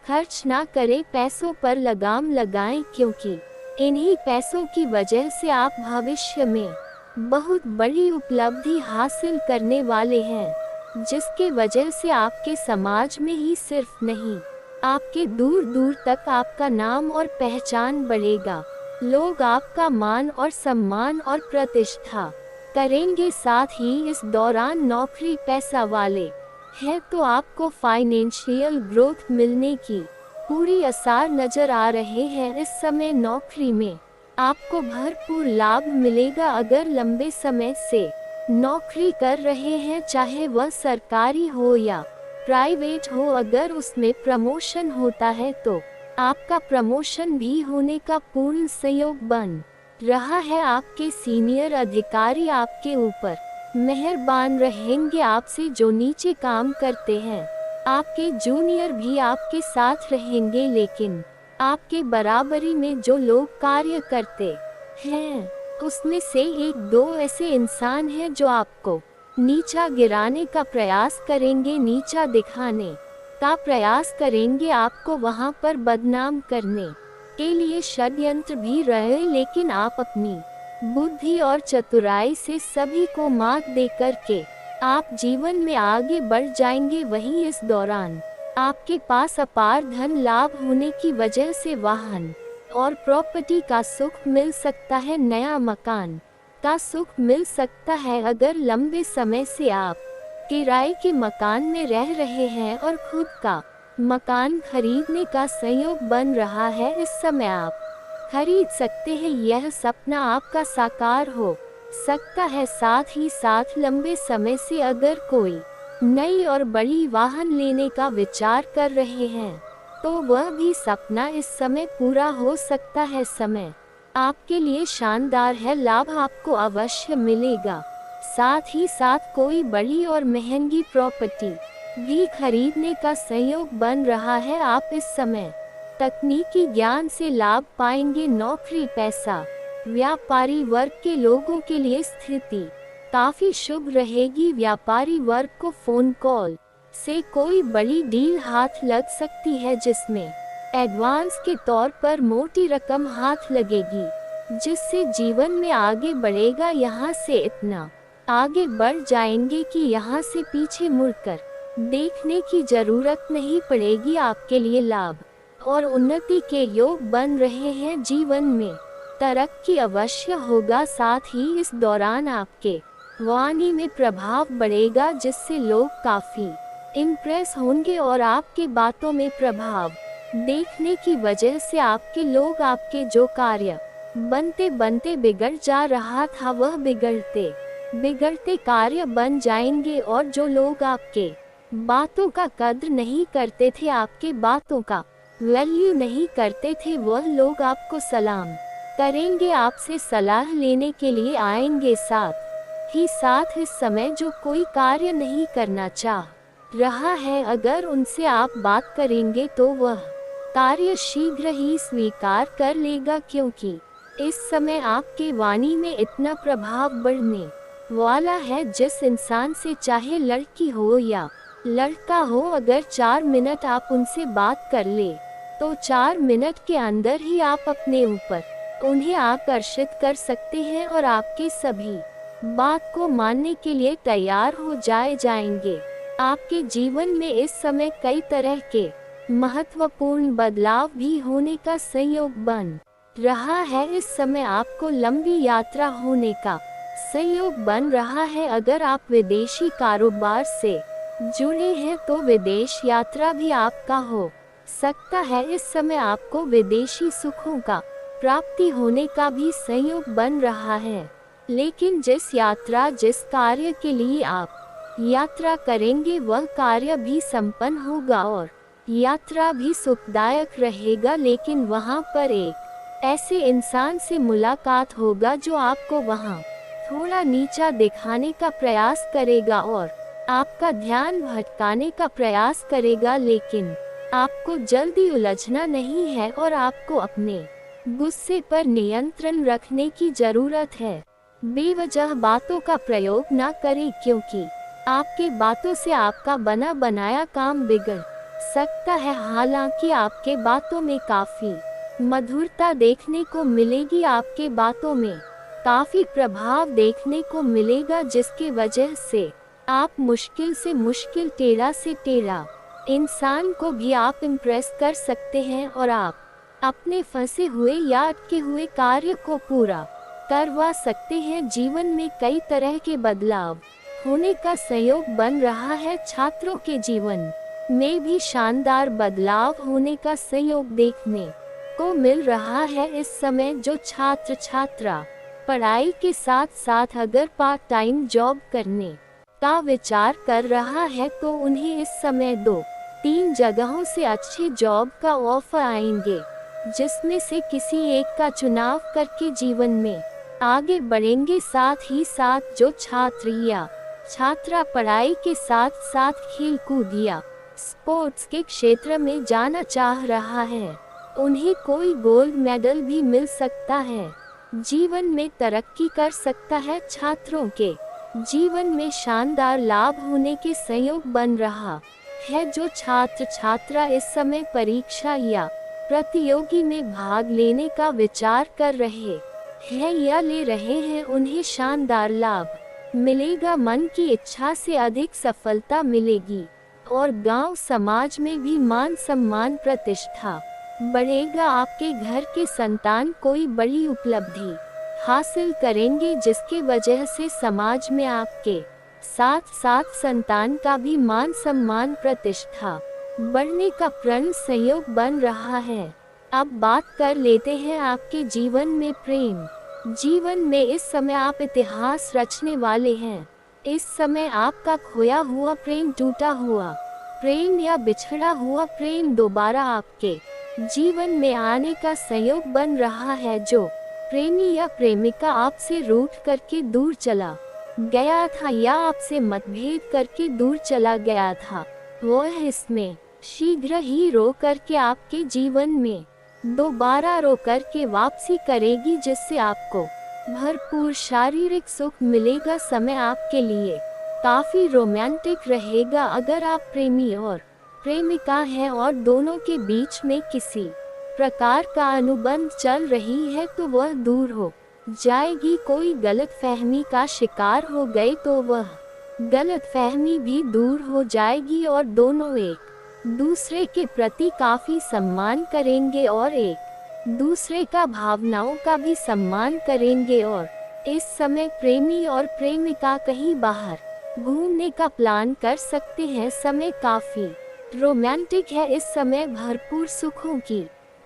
खर्च ना करें। पैसों पर लगाम लगाएं, क्योंकि इन्हीं पैसों की वजह से आप भविष्य में बहुत बड़ी उपलब्धि हासिल करने वाले हैं, जिसके वजह से आपके समाज में ही सिर्फ नहीं, आपके दूर दूर तक आपका नाम और पहचान बढ़ेगा। लोग आपका मान और सम्मान और प्रतिष्ठा करेंगे। साथ ही इस दौरान नौकरी पैसा वाले हैं तो आपको फाइनेंशियल ग्रोथ मिलने की पूरी आसार नजर आ रहे हैं। इस समय नौकरी में आपको भरपूर लाभ मिलेगा। अगर लंबे समय से नौकरी कर रहे हैं, चाहे वह सरकारी हो या प्राइवेट हो, अगर उसमें प्रमोशन होता है तो आपका प्रमोशन भी होने का पूर्ण संयोग बन रहा है। आपके सीनियर अधिकारी आपके ऊपर मेहरबान रहेंगे। आपसे जो नीचे काम करते हैं, आपके जूनियर भी आपके साथ रहेंगे, लेकिन आपके बराबरी में जो लोग कार्य करते हैं, उसमें से एक दो ऐसे इंसान हैं जो आपको नीचा गिराने का प्रयास करेंगे, नीचा दिखाने का प्रयास करेंगे, आपको वहां पर बदनाम करने के लिए षड्यंत्र भी रहे। लेकिन आप अपनी बुद्धि और चतुराई से सभी को मात दे करके आप जीवन में आगे बढ़ जाएंगे। वहीं इस दौरान आपके पास अपार धन लाभ होने की वजह से वाहन और प्रॉपर्टी का सुख मिल सकता है, नया मकान का सुख मिल सकता है। अगर लंबे समय से आप किराए के मकान में रह रहे हैं और खुद का मकान खरीदने का संयोग बन रहा है, इस समय आप खरीद सकते हैं। यह सपना आपका साकार हो सकता है। साथ ही साथ लंबे समय से अगर कोई नई और बड़ी वाहन लेने का विचार कर रहे हैं, तो वह भी सपना इस समय पूरा हो सकता है। समय आपके लिए शानदार है, लाभ आपको अवश्य मिलेगा। साथ ही साथ कोई बड़ी और महंगी प्रॉपर्टी भी खरीदने का संयोग बन रहा है। आप इस समय तकनीकी ज्ञान से लाभ पाएंगे। नौकरी पैसा व्यापारी वर्ग के लोगों के लिए स्थिति काफी शुभ रहेगी। व्यापारी वर्ग को फोन कॉल से कोई बड़ी डील हाथ लग सकती है, जिसमें एडवांस के तौर पर मोटी रकम हाथ लगेगी, जिससे जीवन में आगे बढ़ेगा। यहाँ से इतना आगे बढ़ जाएंगे कि यहाँ से पीछे मुड़कर देखने की जरूरत नहीं पड़ेगी। आपके लिए लाभ और उन्नति के योग बन रहे हैं। जीवन में तरक्की अवश्य होगा। साथ ही इस दौरान आपके वाणी में प्रभाव बढ़ेगा, जिससे लोग काफी इम्प्रेस होंगे और आपके बातों में प्रभाव देखने की वजह से आपके लोग आपके जो कार्य बनते बनते बिगड़ जा रहा था, वह बिगड़ते बिगड़ते कार्य बन जाएंगे। और जो लोग आपके बातों का कद्र नहीं करते थे, आपके बातों का वैल्यू नहीं करते थे, वह लोग आपको सलाम करेंगे, आपसे सलाह लेने के लिए आएंगे। साथ ही साथ इस समय जो कोई कार्य नहीं करना चाह रहा है, अगर उनसे आप बात करेंगे तो वह कार्य शीघ्र ही स्वीकार कर लेगा, क्योंकि इस समय आपके वाणी में इतना प्रभाव बढ़ने वाला है। जिस इंसान से, चाहे लड़की हो या लड़का हो, अगर 4 मिनट आप उनसे बात कर ले तो 4 मिनट के अंदर ही आप अपने ऊपर उन्हें आकर्षित कर सकते हैं और आपके सभी बात को मानने के लिए तैयार हो जाएंगे। आपके जीवन में इस समय कई तरह के महत्वपूर्ण बदलाव भी होने का संयोग बन रहा है। इस समय आपको लंबी यात्रा होने का संयोग बन रहा है। अगर आप विदेशी कारोबार से जुड़े हैं तो विदेश यात्रा भी आपका हो सकता है इस समय आपको विदेशी सुखों का प्राप्ति होने का भी संयोग बन रहा है। लेकिन जिस कार्य के लिए आप यात्रा करेंगे वह कार्य भी संपन्न होगा और यात्रा भी सुखदायक रहेगा। लेकिन वहाँ पर एक ऐसे इंसान से मुलाकात होगा जो आपको वहाँ थोड़ा नीचा दिखाने का प्रयास करेगा और आपका ध्यान भटकाने का प्रयास करेगा। लेकिन आपको जल्दी उलझना नहीं है और आपको अपने गुस्से पर नियंत्रण रखने की जरूरत है। बेवजह बातों का प्रयोग न करें, क्योंकि आपके बातों से आपका बना बनाया काम बिगड़ सकता है। हालांकि आपके बातों में काफी मधुरता देखने को मिलेगी, आपके बातों में काफी प्रभाव देखने को मिलेगा, जिसके वजह से आप मुश्किल से मुश्किल टेढ़ा से टेढ़ा इंसान को भी आप इम्प्रेस कर सकते हैं और आप अपने फंसे हुए या अटके हुए कार्य को पूरा करवा सकते हैं। जीवन में कई तरह के बदलाव होने का संयोग बन रहा है। छात्रों के जीवन में भी शानदार बदलाव होने का संयोग देखने को मिल रहा है। इस समय जो छात्र छात्रा पढ़ाई के साथ साथ अगर पार्ट टाइम जॉब करने का विचार कर रहा है तो उन्हें इस समय 2-3 जगहों से अच्छे जॉब का ऑफर आएंगे, जिसमें से किसी एक का चुनाव करके जीवन में आगे बढ़ेंगे। साथ ही साथ जो छात्र या छात्रा पढ़ाई के साथ साथ खेल कूद या स्पोर्ट्स के क्षेत्र में जाना चाह रहा है, उन्हें कोई गोल्ड मेडल भी मिल सकता है, जीवन में तरक्की कर सकता है। छात्रों के जीवन में शानदार लाभ होने के संयोग बन रहा है। जो छात्र छात्रा इस समय परीक्षा या प्रतियोगी में भाग लेने का विचार कर रहे हैं या ले रहे हैं, उन्हें शानदार लाभ मिलेगा। मन की इच्छा से अधिक सफलता मिलेगी और गांव समाज में भी मान सम्मान प्रतिष्ठा बढ़ेगा। आपके घर के संतान कोई बड़ी उपलब्धि हासिल करेंगे, जिसके वजह से समाज में आपके साथ साथ संतान का भी मान सम्मान प्रतिष्ठा बढ़ने का प्रण संयोग बन रहा है। अब बात कर लेते हैं आपके जीवन में प्रेम। जीवन में इस समय आप इतिहास रचने वाले हैं। इस समय आपका खोया हुआ प्रेम, टूटा हुआ प्रेम या बिछड़ा हुआ प्रेम दोबारा आपके जीवन में आने का संयोग बन रहा है। जो प्रेमी या प्रेमिका आपसे रूठ करके दूर चला गया था या आपसे मतभेद करके दूर चला गया था, वह इसमें शीघ्र ही रो करके आपके जीवन में दोबारा रो करके वापसी करेगी, जिससे आपको भरपूर शारीरिक सुख मिलेगा। समय आपके लिए काफी रोमांटिक रहेगा। अगर आप प्रेमी और प्रेमिका हैं और दोनों के बीच में किसी प्रकार का अनुबंध चल रही है तो वह दूर हो जाएगी। कोई गलतफहमी का शिकार हो गए तो वह गलतफहमी भी दूर हो जाएगी और दोनों एक दूसरे के प्रति काफी सम्मान करेंगे और एक दूसरे का भावनाओं का भी सम्मान करेंगे। और इस समय प्रेमी और प्रेमिका कहीं बाहर घूमने का प्लान कर सकते हैं। समय काफी रोमांटिक है। इस समय भरपूर सुखों की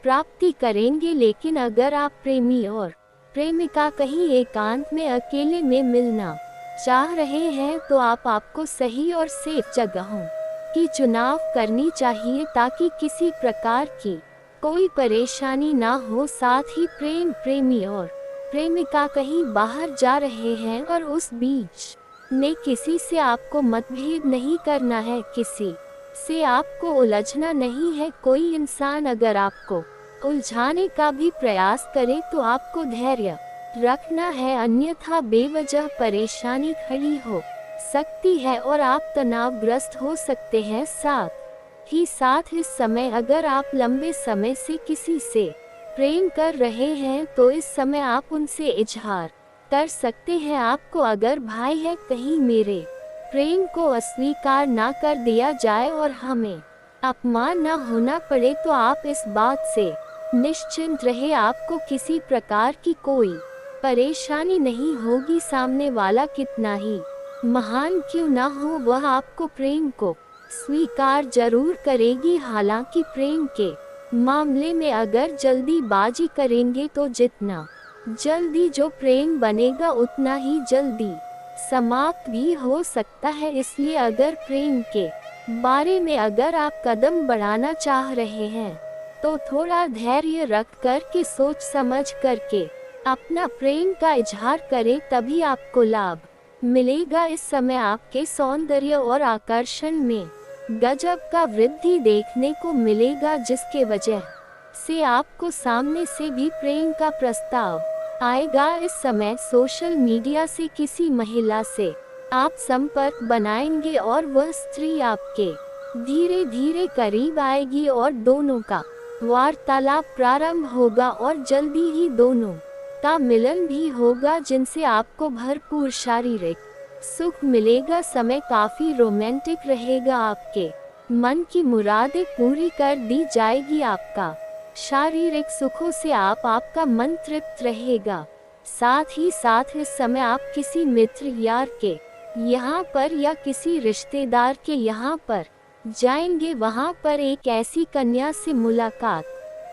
प्राप्ति करेंगे। लेकिन अगर आप प्रेमी और प्रेमिका कहीं एकांत में अकेले में मिलना चाह रहे हैं तो आपको सही और सेफ जगहों की चुनाव करनी चाहिए, ताकि किसी प्रकार की कोई परेशानी ना हो। साथ ही प्रेमी और प्रेमिका कहीं बाहर जा रहे हैं और उस बीच में किसी से आपको मतभेद नहीं करना है, किसी से आपको उलझना नहीं है। कोई इंसान अगर आपको उलझाने का भी प्रयास करे तो आपको धैर्य रखना है, अन्यथा बेवजह परेशानी खड़ी हो सकती है और आप तनावग्रस्त हो सकते हैं। साथ ही साथ इस समय अगर आप लंबे समय से किसी से प्रेम कर रहे हैं तो इस समय आप उनसे इजहार कर सकते हैं। आपको अगर भाई है, कहीं मेरे प्रेम को अस्वीकार ना कर दिया जाए और हमें अपमान ना होना पड़े, तो आप इस बात से निश्चिंत रहे, आपको किसी प्रकार की कोई परेशानी नहीं होगी। सामने वाला कितना ही महान क्यों ना हो, वह आपको प्रेम को स्वीकार जरूर करेगी। हालांकि प्रेम के मामले में अगर जल्दीबाजी करेंगे तो जितना जल्दी जो प्रेम बनेगा उतना ही जल्दी समाप्त भी हो सकता है। इसलिए अगर प्रेम के बारे में अगर आप कदम बढ़ाना चाह रहे हैं तो थोड़ा धैर्य रख कर के सोच समझ करके अपना प्रेम का इजहार करें, तभी आपको लाभ मिलेगा। इस समय आपके सौंदर्य और आकर्षण में गजब का वृद्धि देखने को मिलेगा, जिसके वजह से आपको सामने से भी प्रेम का प्रस्ताव आएगा। इस समय सोशल मीडिया से किसी महिला से आप संपर्क बनाएंगे और वह स्त्री आपके धीरे धीरे करीब आएगी और दोनों का वार्तालाप प्रारंभ होगा और जल्दी ही दोनों का मिलन भी होगा, जिनसे आपको भरपूर शारीरिक सुख मिलेगा। समय काफी रोमांटिक रहेगा, आपके मन की मुरादें पूरी कर दी जाएगी। आपका शारीरिक सुखों से आपका मन तृप्त रहेगा। साथ ही साथ इस समय आप किसी मित्र यार के यहाँ पर या किसी रिश्तेदार के यहाँ पर जाएंगे। वहाँ पर एक ऐसी कन्या से मुलाकात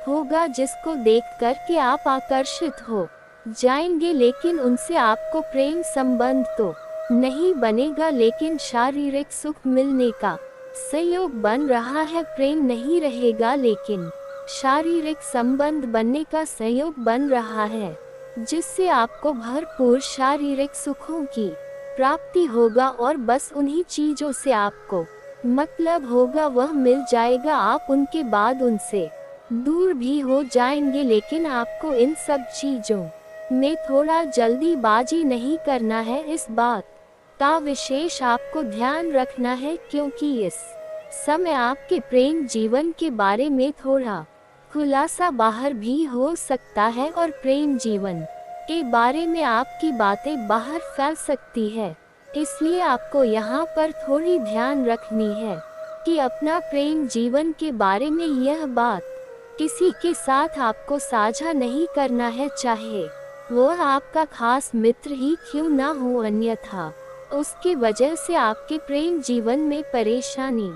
होगा जिसको देख कर के आप आकर्षित हो जाएंगे, लेकिन उनसे आपको प्रेम संबंध तो नहीं बनेगा, लेकिन शारीरिक सुख मिलने का संयोग बन रहा है। प्रेम नहीं रहेगा लेकिन शारीरिक संबंध बनने का संयोग बन रहा है, जिससे आपको भरपूर शारीरिक सुखों की प्राप्ति होगा और बस उन्हीं चीजों से आपको मतलब होगा वह मिल जाएगा। आप उनके बाद उनसे दूर भी हो जाएंगे, लेकिन आपको इन सब चीजों में थोड़ा जल्दीबाजी नहीं करना है। इस बात का विशेष आपको ध्यान रखना है, क्योंकि इस समय आपके प्रेम जीवन के बारे में थोड़ा खुलासा बाहर भी हो सकता है और प्रेम जीवन के बारे में आपकी बातें बाहर फैल सकती है। इसलिए आपको यहाँ पर थोड़ी ध्यान रखनी है कि अपना प्रेम जीवन के बारे में यह बात किसी के साथ आपको साझा नहीं करना है, चाहे वह आपका खास मित्र ही क्यों ना हो, अन्यथा उसके वजह से आपके प्रेम जीवन में परेशानी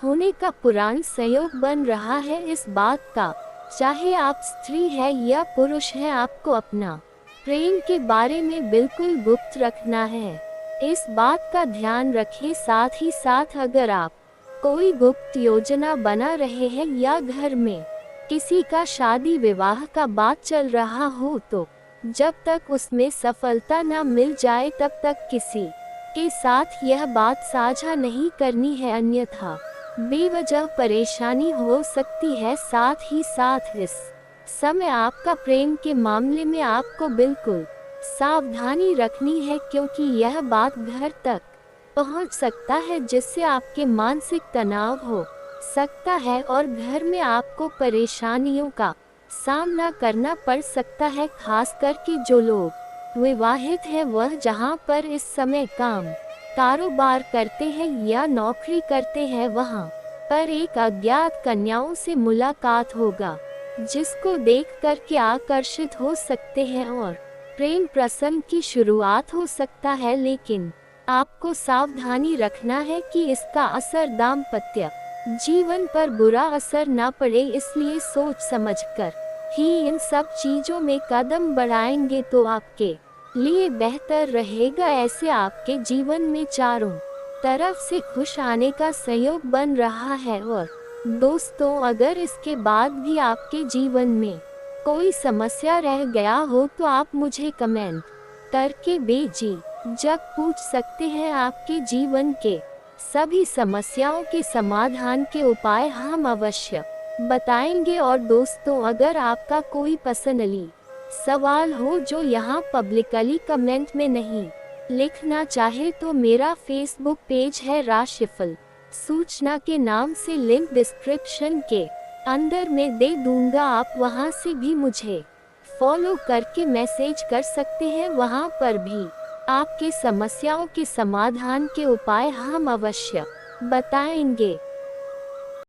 होने का पुराण संयोग बन रहा है। इस बात का चाहे आप स्त्री है या पुरुष है, आपको अपना प्रेम के बारे में बिल्कुल गुप्त रखना है। इस बात का ध्यान रखें। साथ ही साथ अगर आप कोई गुप्त योजना बना रहे हैं या घर में किसी का शादी विवाह का बात चल रहा हो, तो जब तक उसमें सफलता न मिल जाए तब तक किसी के साथ यह बात साझा नहीं करनी है, अन्यथा बेवजह परेशानी हो सकती है। साथ ही साथ इस समय आपका प्रेम के मामले में आपको बिल्कुल सावधानी रखनी है, क्योंकि यह बात घर तक पहुंच सकता है, जिससे आपके मानसिक तनाव हो सकता है और घर में आपको परेशानियों का सामना करना पड़ सकता है। खास करके जो लोग विवाहित हैं, वह जहां पर इस समय काम कारोबार करते हैं या नौकरी करते हैं, वहां पर एक अज्ञात कन्याओं से मुलाकात होगा, जिसको देख कर के आकर्षित हो सकते हैं और प्रेम प्रसंग की शुरुआत हो सकता है। लेकिन आपको सावधानी रखना है कि इसका असर दाम्पत्य जीवन पर बुरा असर न पड़े, इसलिए सोच समझकर ही इन सब चीजों में कदम बढ़ाएंगे तो आपके लिए बेहतर रहेगा। ऐसे आपके जीवन में चारों तरफ से खुश आने का संयोग बन रहा है। और दोस्तों, अगर इसके बाद भी आपके जीवन में कोई समस्या रह गया हो तो आप मुझे कमेंट करके बेझिझक पूछ सकते हैं। आपके जीवन के सभी समस्याओं के समाधान के उपाय हम अवश्य बताएंगे। और दोस्तों, अगर आपका कोई पर्सनली सवाल हो जो यहाँ पब्लिकली कमेंट में नहीं लिखना चाहे, तो मेरा फेसबुक पेज है राशिफल सूचना के नाम से, लिंक डिस्क्रिप्शन के अंदर में दे दूंगा। आप वहां से भी मुझे फॉलो करके मैसेज कर सकते हैं। वहां पर भी आपके समस्याओं के समाधान के उपाय हम अवश्य बताएंगे।